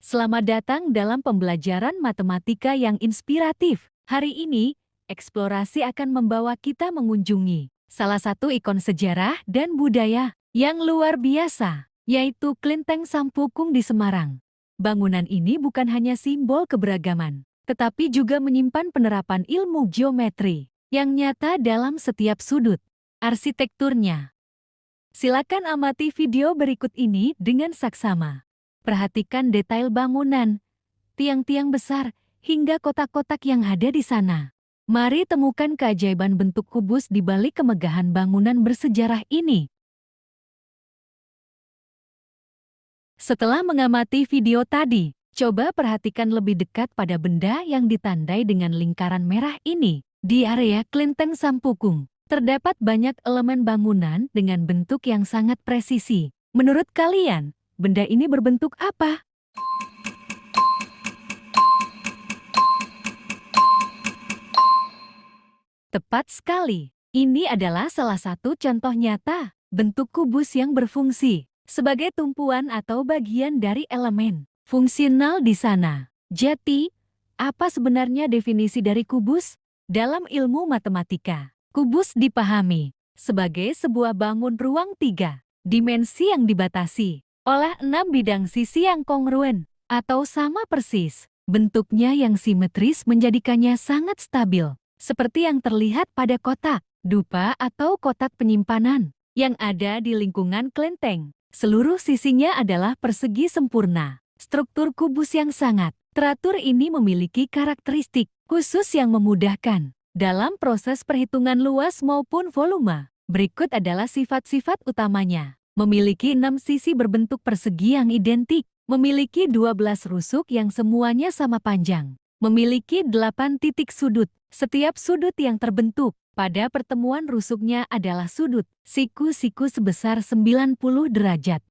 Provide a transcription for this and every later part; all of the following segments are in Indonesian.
Selamat datang dalam pembelajaran matematika yang inspiratif. Hari ini, eksplorasi akan membawa kita mengunjungi salah satu ikon sejarah dan budaya yang luar biasa, yaitu Klenteng Sampokong di Semarang. Bangunan ini bukan hanya simbol keberagaman, tetapi juga menyimpan penerapan ilmu geometri yang nyata dalam setiap sudut arsitekturnya. Silakan amati video berikut ini dengan saksama. Perhatikan detail bangunan, tiang-tiang besar, hingga kotak-kotak yang ada di sana. Mari temukan keajaiban bentuk kubus di balik kemegahan bangunan bersejarah ini. Setelah mengamati video tadi, coba perhatikan lebih dekat pada benda yang ditandai dengan lingkaran merah ini. Di area Klenteng Sampokong, terdapat banyak elemen bangunan dengan bentuk yang sangat presisi. Menurut kalian, benda ini berbentuk apa? Tepat sekali. Ini adalah salah satu contoh nyata bentuk kubus yang berfungsi sebagai tumpuan atau bagian dari elemen fungsional di sana. Jadi, apa sebenarnya definisi dari kubus? Dalam ilmu matematika, kubus dipahami sebagai sebuah bangun ruang 3 dimensi yang dibatasi oleh 6 bidang sisi yang kongruen atau sama persis. Bentuknya yang simetris menjadikannya sangat stabil, seperti yang terlihat pada kotak dupa atau kotak penyimpanan yang ada di lingkungan klenteng. Seluruh sisinya adalah persegi sempurna. Struktur kubus yang sangat teratur ini memiliki karakteristik khusus yang memudahkan dalam proses perhitungan luas maupun volume. Berikut adalah sifat-sifat utamanya. Memiliki 6 sisi berbentuk persegi yang identik. Memiliki 12 rusuk yang semuanya sama panjang. Memiliki 8 titik sudut. Setiap sudut yang terbentuk pada pertemuan rusuknya adalah sudut siku-siku sebesar 90 derajat.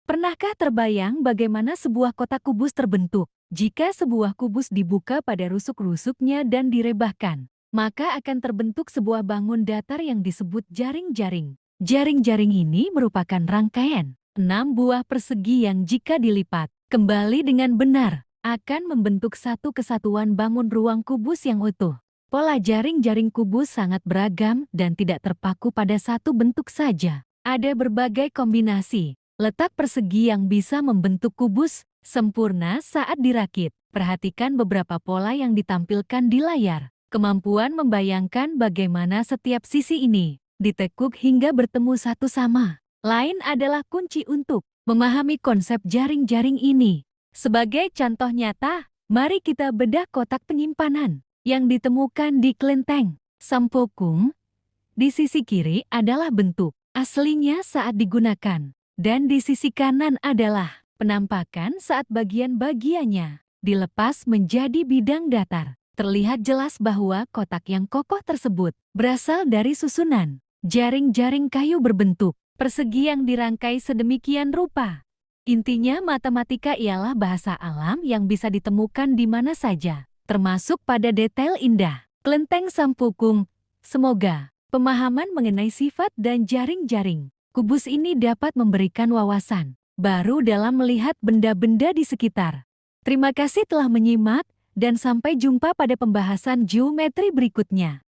Pernahkah terbayang bagaimana sebuah kotak kubus terbentuk? Jika sebuah kubus dibuka pada rusuk-rusuknya dan direbahkan, maka akan terbentuk sebuah bangun datar yang disebut jaring-jaring. Jaring-jaring ini merupakan rangkaian 6 buah persegi yang jika dilipat kembali dengan benar, akan membentuk satu kesatuan bangun ruang kubus yang utuh. Pola jaring-jaring kubus sangat beragam dan tidak terpaku pada satu bentuk saja. Ada berbagai kombinasi letak persegi yang bisa membentuk kubus sempurna saat dirakit. Perhatikan beberapa pola yang ditampilkan di layar. Kemampuan membayangkan bagaimana setiap sisi ini ditekuk hingga bertemu satu sama lain adalah kunci untuk memahami konsep jaring-jaring ini. Sebagai contoh nyata, mari kita bedah kotak penyimpanan yang ditemukan di Klenteng Sampokong. Di sisi kiri adalah bentuk aslinya saat digunakan, dan di sisi kanan adalah penampakan saat bagian-bagiannya dilepas menjadi bidang datar. Terlihat jelas bahwa kotak yang kokoh tersebut berasal dari susunan jaring-jaring kayu berbentuk persegi yang dirangkai sedemikian rupa. Intinya matematika ialah bahasa alam yang bisa ditemukan di mana saja, termasuk pada detail indah. Klenteng Sampokong. Semoga pemahaman mengenai sifat dan jaring-jaring kubus ini dapat memberikan wawasan baru dalam melihat benda-benda di sekitar. Terima kasih telah menyimak dan sampai jumpa pada pembahasan geometri berikutnya.